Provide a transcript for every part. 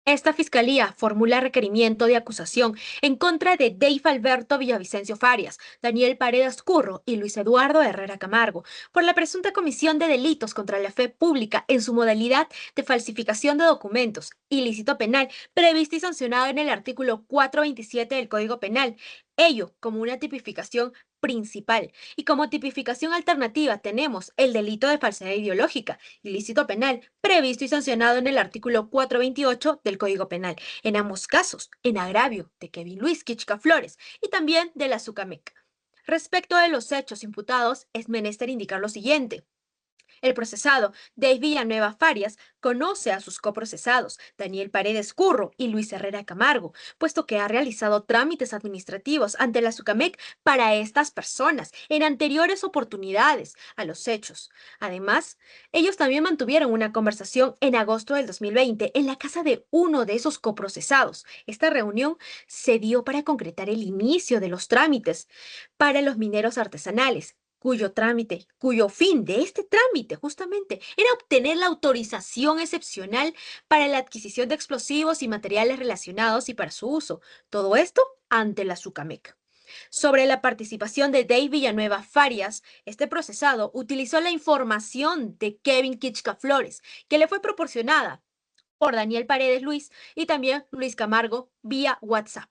Esta fiscalía formula requerimiento de acusación en contra de Dave Alberto Villavicencio Farias, Daniel Paredes Curro y Luis Eduardo Herrera Camargo por la presunta comisión de delitos contra la fe pública en su modalidad de falsificación de documentos, ilícito penal previsto y sancionado en el artículo 427 del Código Penal. Ello como una tipificación principal. Y como tipificación alternativa tenemos el delito de falsedad ideológica, ilícito penal, previsto y sancionado en el artículo 428 del Código Penal. En ambos casos, en agravio de Kevin Luis Kichka Flores y también de la Sucamec. Respecto de los hechos imputados, es menester indicar lo siguiente. El procesado, Dave Villanueva Farias, conoce a sus coprocesados, Daniel Paredes Curro y Luis Herrera Camargo, puesto que ha realizado trámites administrativos ante la SUCAMEC para estas personas en anteriores oportunidades a los hechos. Además, ellos también mantuvieron una conversación en agosto del 2020 en la casa de uno de esos coprocesados. Esta reunión se dio para concretar el inicio de los trámites para los mineros artesanales, cuyo fin de este trámite justamente era obtener la autorización excepcional para la adquisición de explosivos y materiales relacionados y para su uso. Todo esto ante la SUCAMEC. Sobre la participación de Dave Villanueva Farias, este procesado utilizó la información de Kevin Kichka Flores, que le fue proporcionada por Daniel Paredes Luis y también Luis Camargo vía WhatsApp.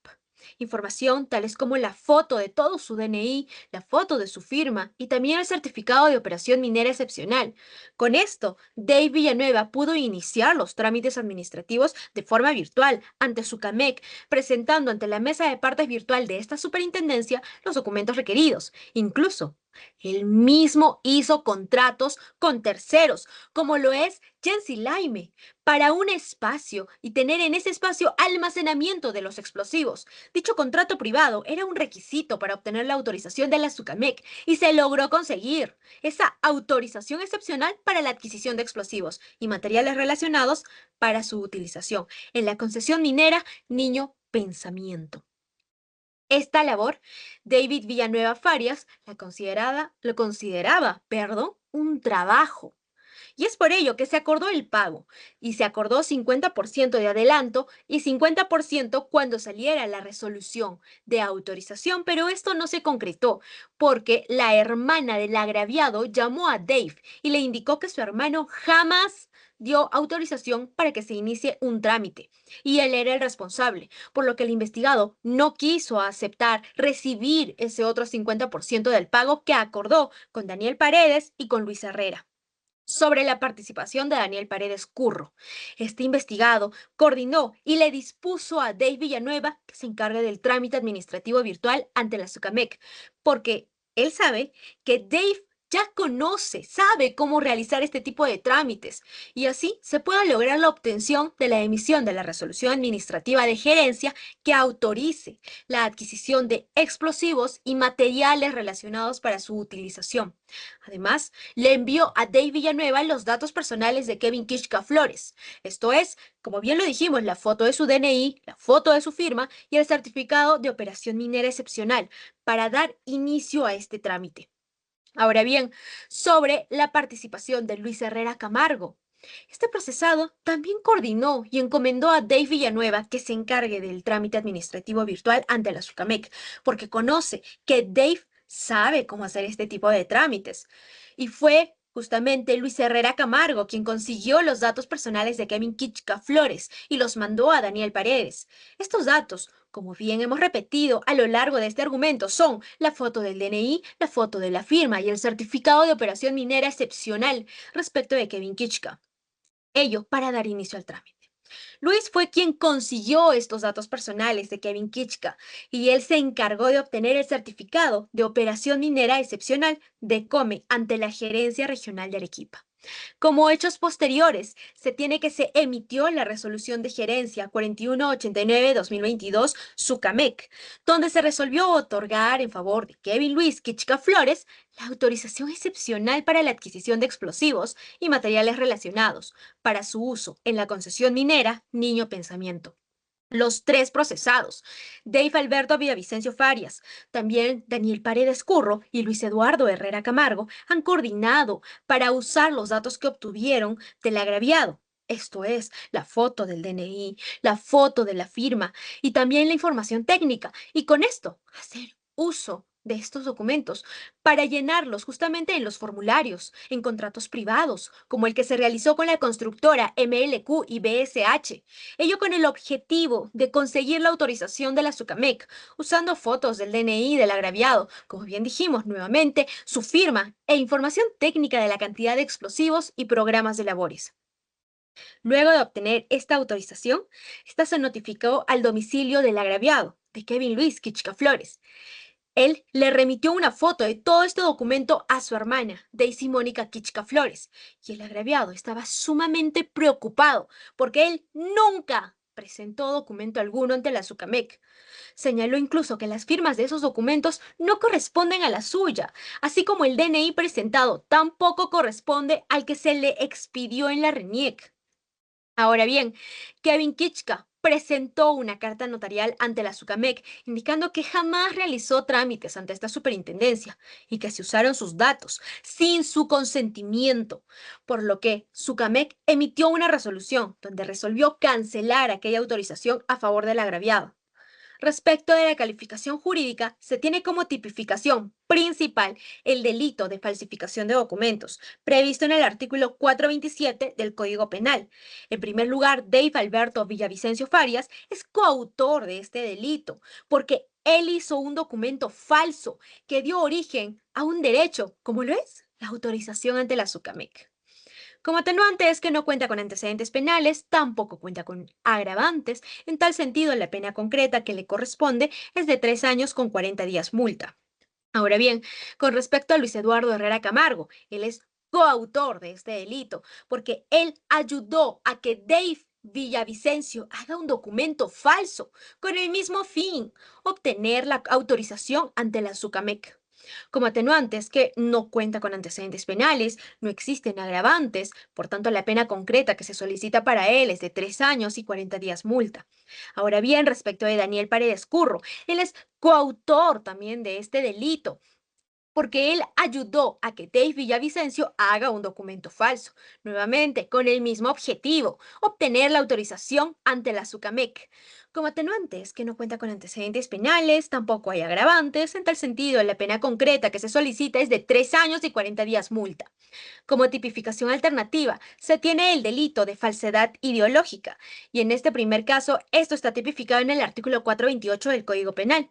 Información tales como la foto de todo su DNI, la foto de su firma y también el certificado de operación minera excepcional. Con esto, Dave Villanueva pudo iniciar los trámites administrativos de forma virtual ante su CAMEC, presentando ante la mesa de partes virtual de esta superintendencia los documentos requeridos. Incluso, él mismo hizo contratos con terceros, como lo es Jensi Laime, para un espacio y tener en ese espacio almacenamiento de los explosivos. Dicho contrato privado era un requisito para obtener la autorización de la SUCAMEC y se logró conseguir esa autorización excepcional para la adquisición de explosivos y materiales relacionados para su utilización en la concesión minera Niño Pensamiento. Esta labor, David Villanueva Farias lo consideraba, un trabajo y es por ello que se acordó el pago y se acordó 50% de adelanto y 50% cuando saliera la resolución de autorización, pero esto no se concretó porque la hermana del agraviado llamó a Dave y le indicó que su hermano jamás dio autorización para que se inicie un trámite y él era el responsable, por lo que el investigado no quiso aceptar recibir ese otro 50% del pago que acordó con Daniel Paredes y con Luis Herrera. Sobre la participación de Daniel Paredes Curro. Este investigado coordinó y le dispuso a Dave Villanueva que se encargue del trámite administrativo virtual ante la SUCAMEC, porque él sabe que Dave ya conoce, sabe cómo realizar este tipo de trámites y así se pueda lograr la obtención de la emisión de la resolución administrativa de gerencia que autorice la adquisición de explosivos y materiales relacionados para su utilización. Además, le envió a Dave Villanueva los datos personales de Kevin Kichka Flores. Esto es, como bien lo dijimos, la foto de su DNI, la foto de su firma y el certificado de operación minera excepcional para dar inicio a este trámite. Ahora bien, sobre la participación de Luis Herrera Camargo. Este procesado también coordinó y encomendó a Dave Villanueva que se encargue del trámite administrativo virtual ante la SUCAMEC, porque conoce que Dave sabe cómo hacer este tipo de trámites. Y fue justamente Luis Herrera Camargo quien consiguió los datos personales de Kevin Kichka Flores y los mandó a Daniel Paredes. Estos datos, como bien hemos repetido a lo largo de este argumento, son la foto del DNI, la foto de la firma y el certificado de operación minera excepcional respecto de Kevin Kichka. Ello para dar inicio al trámite. Luis fue quien consiguió estos datos personales de Kevin Kichka y él se encargó de obtener el certificado de operación minera excepcional de COME ante la Gerencia Regional de Arequipa. Como hechos posteriores, se tiene que se emitió la resolución de gerencia 4189-2022 SUCAMEC, donde se resolvió otorgar en favor de Kevin Luis Kichka Flores la autorización excepcional para la adquisición de explosivos y materiales relacionados para su uso en la concesión minera Niño Pensamiento. Los tres procesados, Dave Alberto Villavicencio Farias, también Daniel Paredes Curro y Luis Eduardo Herrera Camargo, han coordinado para usar los datos que obtuvieron del agraviado Esto es, la foto del DNI, la foto de la firma y también la información técnica. Y con esto, hacer uso de estos documentos para llenarlos justamente en los formularios, en contratos privados, como el que se realizó con la constructora MLQ y BSH. Ello con el objetivo de conseguir la autorización de la SUCAMEC, usando fotos del DNI del agraviado, como bien dijimos nuevamente, su firma e información técnica de la cantidad de explosivos y programas de labores. Luego de obtener esta autorización, esta se notificó al domicilio del agraviado, de Kevin Luis Kichka Flores. Él le remitió una foto de todo este documento a su hermana, Daisy Mónica Kichka Flores, y el agraviado estaba sumamente preocupado porque él nunca presentó documento alguno ante la SUCAMEC. Señaló incluso que las firmas de esos documentos no corresponden a la suya, así como el DNI presentado tampoco corresponde al que se le expidió en la RENIEC. Ahora bien, Kevin Kichka presentó una carta notarial ante la SUCAMEC indicando que jamás realizó trámites ante esta superintendencia y que se usaron sus datos sin su consentimiento, por lo que SUCAMEC emitió una resolución donde resolvió cancelar aquella autorización a favor del agraviado. Respecto de la calificación jurídica, se tiene como tipificación principal el delito de falsificación de documentos, previsto en el artículo 427 del Código Penal. En primer lugar, Dave Alberto Villavicencio Farias es coautor de este delito, porque él hizo un documento falso que dio origen a un derecho, como lo es la autorización ante la SUCAMEC. Como atenuante es que no cuenta con antecedentes penales, tampoco cuenta con agravantes. En tal sentido, la pena concreta que le corresponde es de 3 años con 40 días multa. Ahora bien, con respecto a Luis Eduardo Herrera Camargo, él es coautor de este delito, porque él ayudó a que Dave Villavicencio haga un documento falso con el mismo fin, obtener la autorización ante la SUCAMEC. Como atenuante es que no cuenta con antecedentes penales, no existen agravantes, por tanto la pena concreta que se solicita para él es de 3 años y 40 días multa. Ahora bien, respecto de Daniel Paredes Curro, él es coautor también de este delito, porque él ayudó a que Dave Villavicencio haga un documento falso, nuevamente con el mismo objetivo, obtener la autorización ante la SUCAMEC. Como atenuante es que no cuenta con antecedentes penales, tampoco hay agravantes, en tal sentido la pena concreta que se solicita es de 3 años y 40 días multa. Como tipificación alternativa, se tiene el delito de falsedad ideológica, y en este primer caso esto está tipificado en el artículo 428 del Código Penal.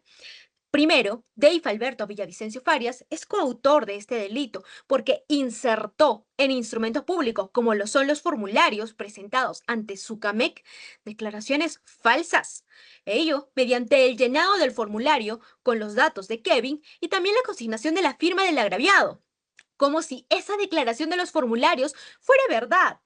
Primero, Dave Alberto Villavicencio Farias es coautor de este delito porque insertó en instrumentos públicos, como lo son los formularios presentados ante SUCAMEC, declaraciones falsas. Ello mediante el llenado del formulario con los datos de Kevin y también la consignación de la firma del agraviado, como si esa declaración de los formularios fuera verdad.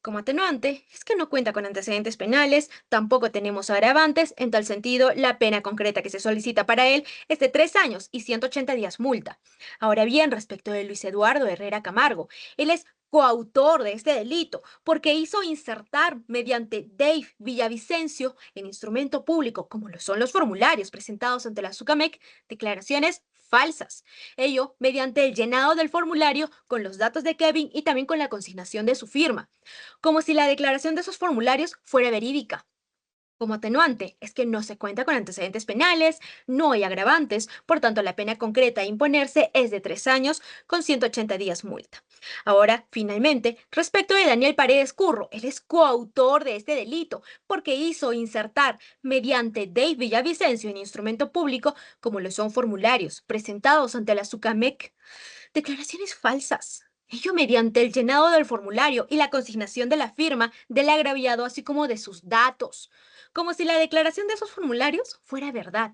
Como atenuante, es que no cuenta con antecedentes penales, tampoco tenemos agravantes, en tal sentido, la pena concreta que se solicita para él es de 3 años y 180 días multa. Ahora bien, respecto de Luis Eduardo Herrera Camargo, él es coautor de este delito porque hizo insertar mediante Dave Villavicencio en instrumento público, como lo son los formularios presentados ante la SUCAMEC, declaraciones falsas. Ello mediante el llenado del formulario con los datos de Kevin y también con la consignación de su firma, como si la declaración de esos formularios fuera verídica. Como atenuante es que no se cuenta con antecedentes penales, no hay agravantes, por tanto la pena concreta a imponerse es de 3 años con 180 días multa. Ahora, finalmente, respecto de Daniel Paredes Curro, él es coautor de este delito porque hizo insertar mediante Dave Villavicencio en instrumento público, como lo son formularios presentados ante la SUCAMEC, declaraciones falsas. Ello mediante el llenado del formulario y la consignación de la firma del agraviado, así como de sus datos, como si la declaración de esos formularios fuera verdad.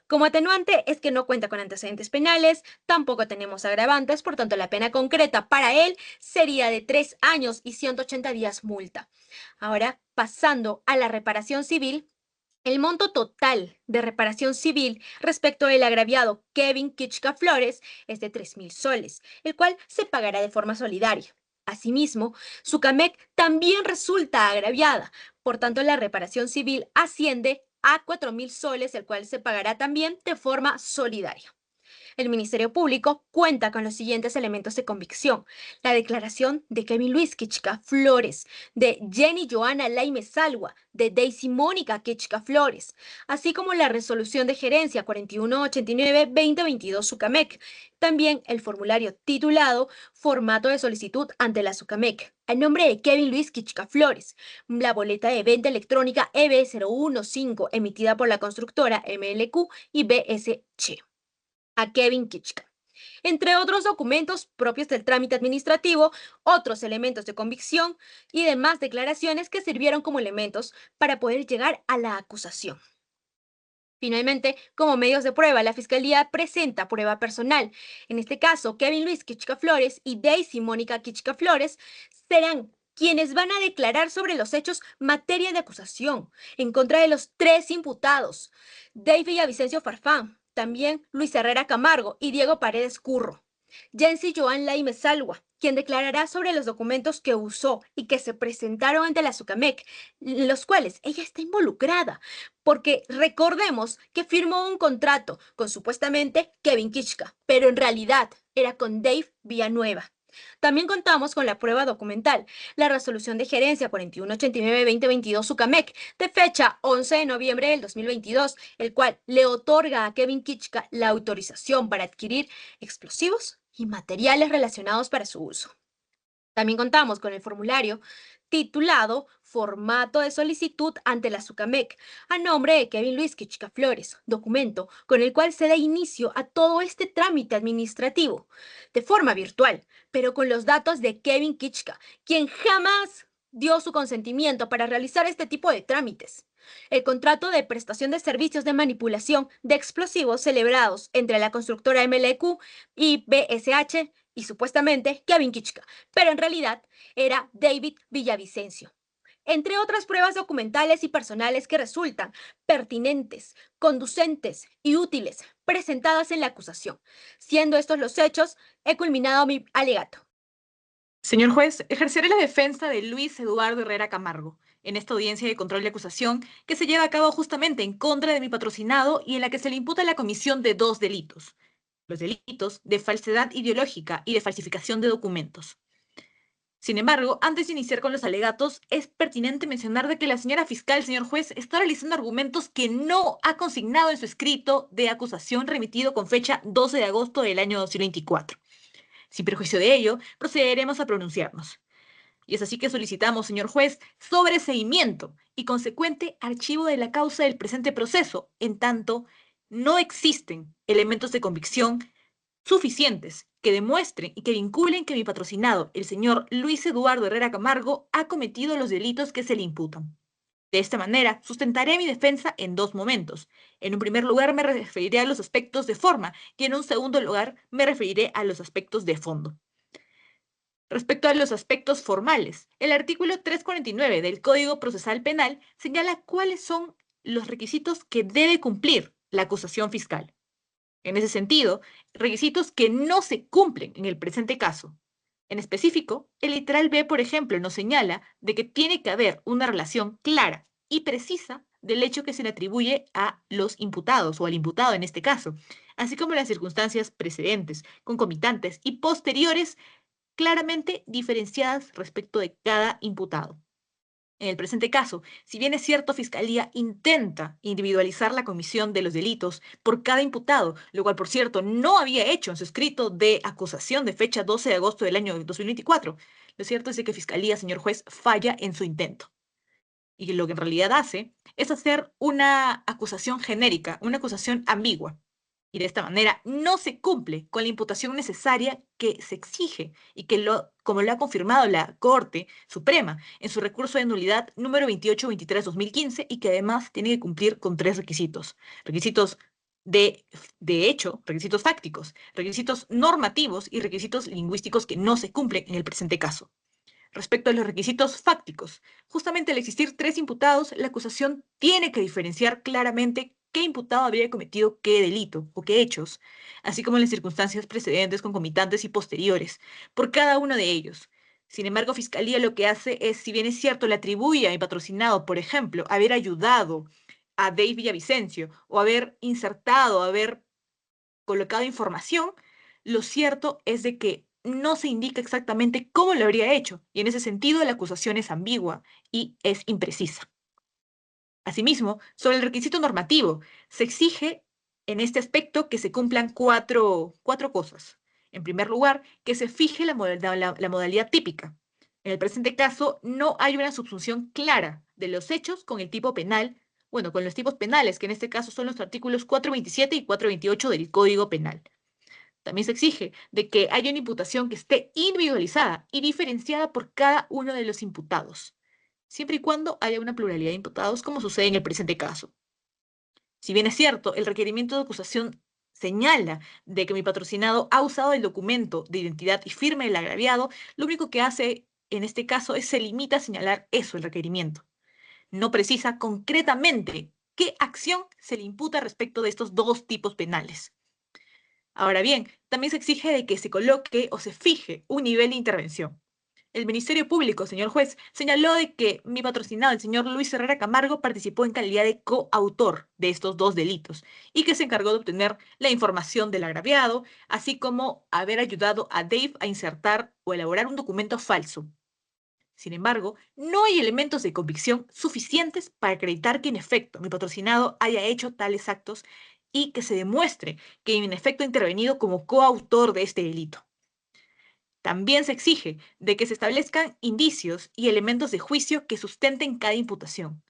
Como atenuante es que no cuenta con antecedentes penales, tampoco tenemos agravantes, por tanto la pena concreta para él sería de 3 años y 180 días multa. Ahora, pasando a la reparación civil, el monto total de reparación civil respecto del agraviado Kevin Kichka Flores es de 3.000 soles, el cual se pagará de forma solidaria. Asimismo, Sucamec también resulta agraviada, por tanto la reparación civil asciende a 4.000 soles, el cual se pagará también de forma solidaria. El Ministerio Público cuenta con los siguientes elementos de convicción: la declaración de Kevin Luis Kichka Flores, de Jenny Joana Laime Salwa, de Daisy Mónica Kichka Flores, así como la resolución de gerencia 4189-2022 Sucamec. También el formulario titulado Formato de solicitud ante la Sucamec, a nombre de Kevin Luis Kichka Flores, la boleta de venta electrónica EB015 emitida por la constructora MLQ y BSC a Kevin Kichka, entre otros documentos propios del trámite administrativo, otros elementos de convicción y demás declaraciones que sirvieron como elementos para poder llegar a la acusación. Finalmente, como medios de prueba, la Fiscalía presenta prueba personal. En este caso, Kevin Luis Kichka Flores y Daisy Mónica Kichka Flores serán quienes van a declarar sobre los hechos materia de acusación en contra de los tres imputados: Dave Villavicencio Farfán, también Luis Herrera Camargo y Diego Paredes Curro. Jensi Joan Laime Salwa, quien declarará sobre los documentos que usó y que se presentaron ante la SUCAMEC, en los cuales ella está involucrada, porque recordemos que firmó un contrato con supuestamente Kevin Kichka, pero en realidad era con Dave Villanueva. También contamos con la prueba documental, la resolución de gerencia 4189-2022 SUCAMEC, de fecha 11 de noviembre del 2022, el cual le otorga a Kevin Kichka la autorización para adquirir explosivos y materiales relacionados para su uso. También contamos con el formulario titulado Formato de solicitud ante la SUCAMEC, a nombre de Kevin Luis Kichka Flores, documento con el cual se da inicio a todo este trámite administrativo, de forma virtual, pero con los datos de Kevin Kichka, quien jamás dio su consentimiento para realizar este tipo de trámites. El contrato de prestación de servicios de manipulación de explosivos celebrados entre la constructora MLQ y BSH y supuestamente Kevin Kichka, pero en realidad era David Villavicencio. Entre otras pruebas documentales y personales que resultan pertinentes, conducentes y útiles presentadas en la acusación. Siendo estos los hechos, he culminado mi alegato. Señor juez, ejerceré la defensa de Luis Eduardo Herrera Camargo en esta audiencia de control de acusación que se lleva a cabo justamente en contra de mi patrocinado y en la que se le imputa la comisión de dos delitos: los delitos de falsedad ideológica y de falsificación de documentos. Sin embargo, antes de iniciar con los alegatos, es pertinente mencionar de que la señora fiscal, señor juez, está realizando argumentos que no ha consignado en su escrito de acusación remitido con fecha 12 de agosto del año 2024. Sin perjuicio de ello, procederemos a pronunciarnos. Y es así que solicitamos, señor juez, sobreseimiento y consecuente archivo de la causa del presente proceso, en tanto no existen elementos de convicción suficientes que demuestren y que vinculen que mi patrocinado, el señor Luis Eduardo Herrera Camargo, ha cometido los delitos que se le imputan. De esta manera, sustentaré mi defensa en dos momentos. En un primer lugar, me referiré a los aspectos de forma y en un segundo lugar, me referiré a los aspectos de fondo. Respecto a los aspectos formales, el artículo 349 del Código Procesal Penal señala cuáles son los requisitos que debe cumplir la acusación fiscal. En ese sentido, requisitos que no se cumplen en el presente caso. En específico, el literal B, por ejemplo, nos señala de que tiene que haber una relación clara y precisa del hecho que se le atribuye a los imputados o al imputado en este caso, así como las circunstancias precedentes, concomitantes y posteriores claramente diferenciadas respecto de cada imputado. En el presente caso, si bien es cierto, Fiscalía intenta individualizar la comisión de los delitos por cada imputado, lo cual, por cierto, no había hecho en su escrito de acusación de fecha 12 de agosto del año 2024, lo cierto es de que Fiscalía, señor juez, falla en su intento. Y lo que en realidad hace es hacer una acusación genérica, una acusación ambigua. Y de esta manera no se cumple con la imputación necesaria que se exige y que, como lo ha confirmado la Corte Suprema en su recurso de nulidad número 2823-2015, y que además tiene que cumplir con tres requisitos. Requisitos de hecho, requisitos fácticos, requisitos normativos y requisitos lingüísticos que no se cumplen en el presente caso. Respecto a los requisitos fácticos, justamente al existir tres imputados, la acusación tiene que diferenciar claramente qué imputado habría cometido qué delito o qué hechos, así como las circunstancias precedentes, concomitantes y posteriores, por cada uno de ellos. Sin embargo, Fiscalía lo que hace es, si bien es cierto, le atribuye a mi patrocinado, por ejemplo, haber ayudado a Dave Villavicencio o haber insertado, haber colocado información, lo cierto es de que no se indica exactamente cómo lo habría hecho, y en ese sentido la acusación es ambigua y es imprecisa. Asimismo, sobre el requisito normativo, se exige en este aspecto que se cumplan cuatro cosas. En primer lugar, que se fije la modalidad típica. En el presente caso, no hay una subsunción clara de los hechos con el tipo penal, bueno, con los tipos penales, que en este caso son los artículos 427 y 428 del Código Penal. También se exige de que haya una imputación que esté individualizada y diferenciada por cada uno de los imputados, siempre y cuando haya una pluralidad de imputados, como sucede en el presente caso. Si bien es cierto, el requerimiento de acusación señala de que mi patrocinado ha usado el documento de identidad y firma del agraviado, lo único que hace en este caso es se limita a señalar eso, el requerimiento. No precisa concretamente qué acción se le imputa respecto de estos dos tipos penales. Ahora bien, también se exige de que se coloque o se fije un nivel de intervención. El Ministerio Público, señor juez, señaló de que mi patrocinado, el señor Luis Herrera Camargo, participó en calidad de coautor de estos dos delitos y que se encargó de obtener la información del agraviado, así como haber ayudado a Dave a insertar o elaborar un documento falso. Sin embargo, no hay elementos de convicción suficientes para acreditar que en efecto mi patrocinado haya hecho tales actos y que se demuestre que en efecto ha intervenido como coautor de este delito. También se exige de que se establezcan indicios y elementos de juicio que sustenten cada imputación.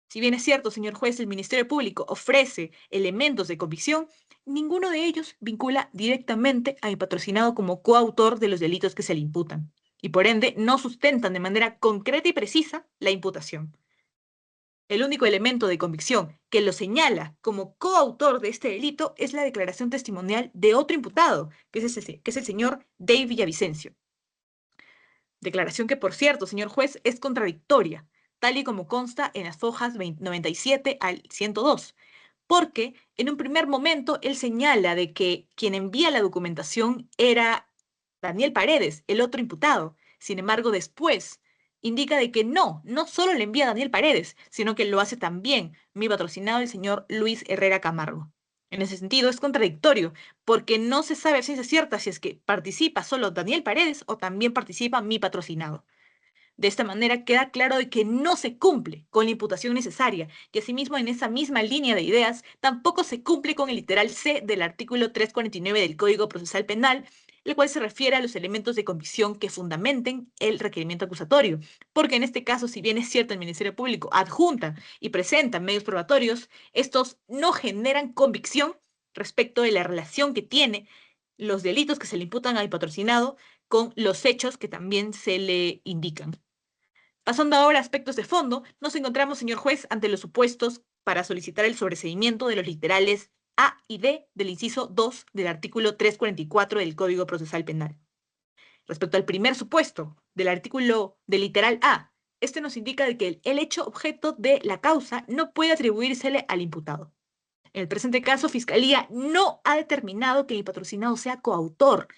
Si bien es cierto, señor juez, el Ministerio Público ofrece elementos de convicción, ninguno de ellos vincula directamente a mi patrocinado como coautor de los delitos que se le imputan, y por ende no sustentan de manera concreta y precisa la imputación. El único elemento de convicción que lo señala como coautor de este delito es la declaración testimonial de otro imputado, que es el señor Dave Villavicencio. Declaración que, por cierto, señor juez, es contradictoria, tal y como consta en las hojas 97 al 102, porque en un primer momento él señala de que quien envía la documentación era Daniel Paredes, el otro imputado. Sin embargo, después indica de que no solo le envía a Daniel Paredes, sino que lo hace también mi patrocinado, el señor Luis Herrera Camargo. En ese sentido, es contradictorio, porque no se sabe a ciencia cierta si es que participa solo Daniel Paredes o también participa mi patrocinado. De esta manera queda claro de que no se cumple con la imputación necesaria, y asimismo en esa misma línea de ideas tampoco se cumple con el literal C del artículo 349 del Código Procesal Penal, el cual se refiere a los elementos de convicción que fundamenten el requerimiento acusatorio, porque en este caso, si bien es cierto el Ministerio Público adjunta y presenta medios probatorios, estos no generan convicción respecto de la relación que tiene los delitos que se le imputan al patrocinado con los hechos que también se le indican. Pasando ahora a aspectos de fondo, nos encontramos, señor juez, ante los supuestos para solicitar el sobreseimiento de los literales A y D del inciso 2 del artículo 344 del Código Procesal Penal. Respecto al primer supuesto del artículo del literal A, este nos indica de que el hecho objeto de la causa no puede atribuírsele al imputado. En el presente caso, Fiscalía no ha determinado que el patrocinado sea coautor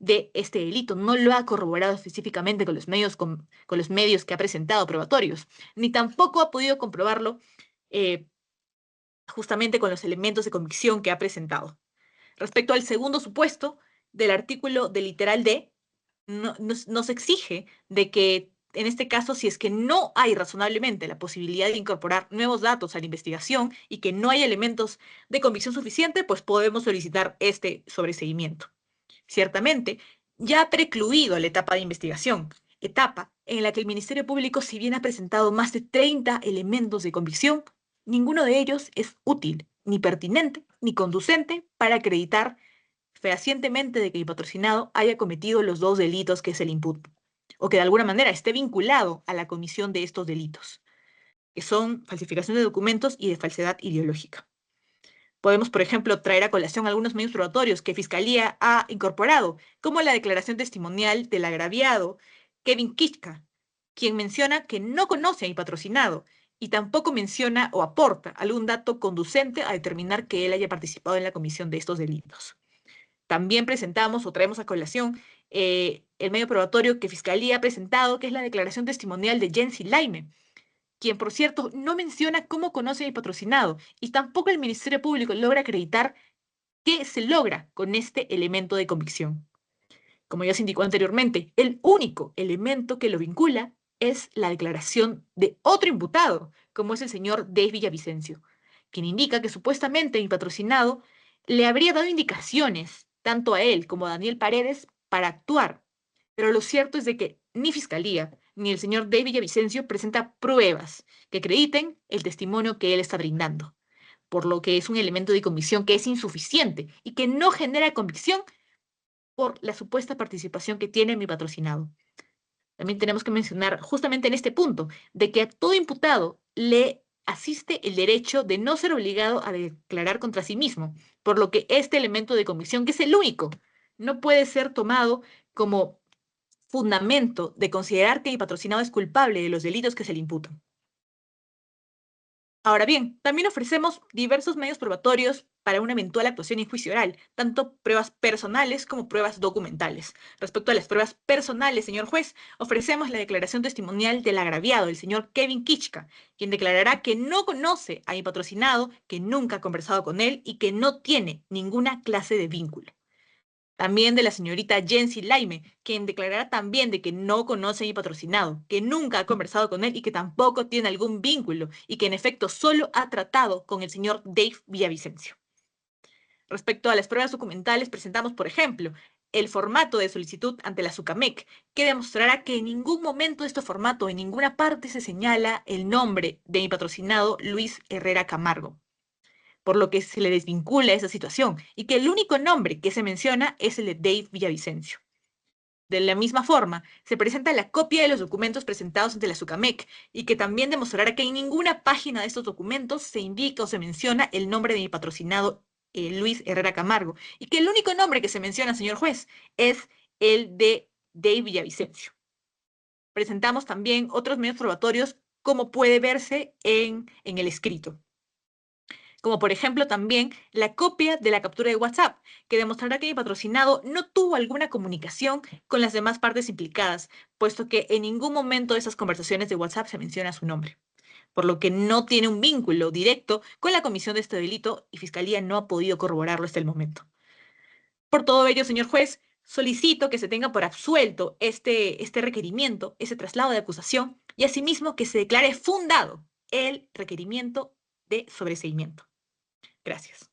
de este delito, no lo ha corroborado específicamente con los medios que ha presentado probatorios, ni tampoco ha podido comprobarlo eh, justamente con los elementos de convicción que ha presentado. Respecto al segundo supuesto del artículo del literal D, nos exige de que en este caso, si es que no hay razonablemente la posibilidad de incorporar nuevos datos a la investigación y que no hay elementos de convicción suficiente, pues podemos solicitar este sobreseimiento. Ciertamente, ya ha precluido la etapa de investigación, etapa en la que el Ministerio Público, si bien ha presentado más de 30 elementos de convicción, ninguno de ellos es útil, ni pertinente, ni conducente para acreditar fehacientemente de que el patrocinado haya cometido los dos delitos que se le imputan, o que de alguna manera esté vinculado a la comisión de estos delitos, que son falsificación de documentos y de falsedad ideológica. Podemos, por ejemplo, traer a colación algunos medios probatorios que Fiscalía ha incorporado, como la declaración testimonial del agraviado Kevin Kichka, quien menciona que no conoce a mi patrocinado y tampoco menciona o aporta algún dato conducente a determinar que él haya participado en la comisión de estos delitos. También presentamos o traemos a colación el medio probatorio que Fiscalía ha presentado, que es la declaración testimonial de Jensi Laime, quien, por cierto, no menciona cómo conoce a mi patrocinado y tampoco el Ministerio Público logra acreditar ¿Qué se logra con este elemento de convicción? Como ya se indicó anteriormente, el único elemento que lo vincula es la declaración de otro imputado, como es el señor Dave Villavicencio, quien indica que supuestamente mi patrocinado le habría dado indicaciones tanto a él como a Daniel Paredes para actuar. Pero lo cierto es de que ni Fiscalía ni el señor Dave Villavicencio presenta pruebas que acrediten el testimonio que él está brindando, por lo que es un elemento de convicción que es insuficiente y que no genera convicción por la supuesta participación que tiene mi patrocinado. También tenemos que mencionar justamente en este punto de que a todo imputado le asiste el derecho de no ser obligado a declarar contra sí mismo, por lo que este elemento de convicción, que es el único, no puede ser tomado como fundamento de considerar que mi patrocinado es culpable de los delitos que se le imputan. Ahora bien, también ofrecemos diversos medios probatorios para una eventual actuación en juicio oral, tanto pruebas personales como pruebas documentales. Respecto a las pruebas personales, señor juez, ofrecemos la declaración testimonial del agraviado, el señor Kevin Kichka, quien declarará que no conoce a mi patrocinado, que nunca ha conversado con él y que no tiene ninguna clase de vínculo. También de la señorita Jensi Laime, quien declarará también de que no conoce a mi patrocinado, que nunca ha conversado con él y que tampoco tiene algún vínculo y que en efecto solo ha tratado con el señor Dave Villavicencio. Respecto a las pruebas documentales, presentamos, por ejemplo, el formato de solicitud ante la SUCAMEC, que demostrará que en ningún momento de este formato, en ninguna parte se señala el nombre de mi patrocinado Luis Herrera Camargo, por lo que se le desvincula esa situación y que el único nombre que se menciona es el de Dave Villavicencio. De la misma forma, se presenta la copia de los documentos presentados ante la SUCAMEC y que también demostrará que en ninguna página de estos documentos se indica o se menciona el nombre de mi patrocinado Luis Herrera Camargo y que el único nombre que se menciona, señor juez, es el de Dave Villavicencio. Presentamos también otros medios probatorios como puede verse en el escrito, como por ejemplo también la copia de la captura de WhatsApp, que demostrará que mi patrocinado no tuvo alguna comunicación con las demás partes implicadas, puesto que en ningún momento de esas conversaciones de WhatsApp se menciona su nombre, por lo que no tiene un vínculo directo con la comisión de este delito y Fiscalía no ha podido corroborarlo hasta el momento. Por todo ello, señor juez, solicito que se tenga por absuelto este requerimiento, ese traslado de acusación, y asimismo que se declare fundado el requerimiento de sobreseimiento. Gracias.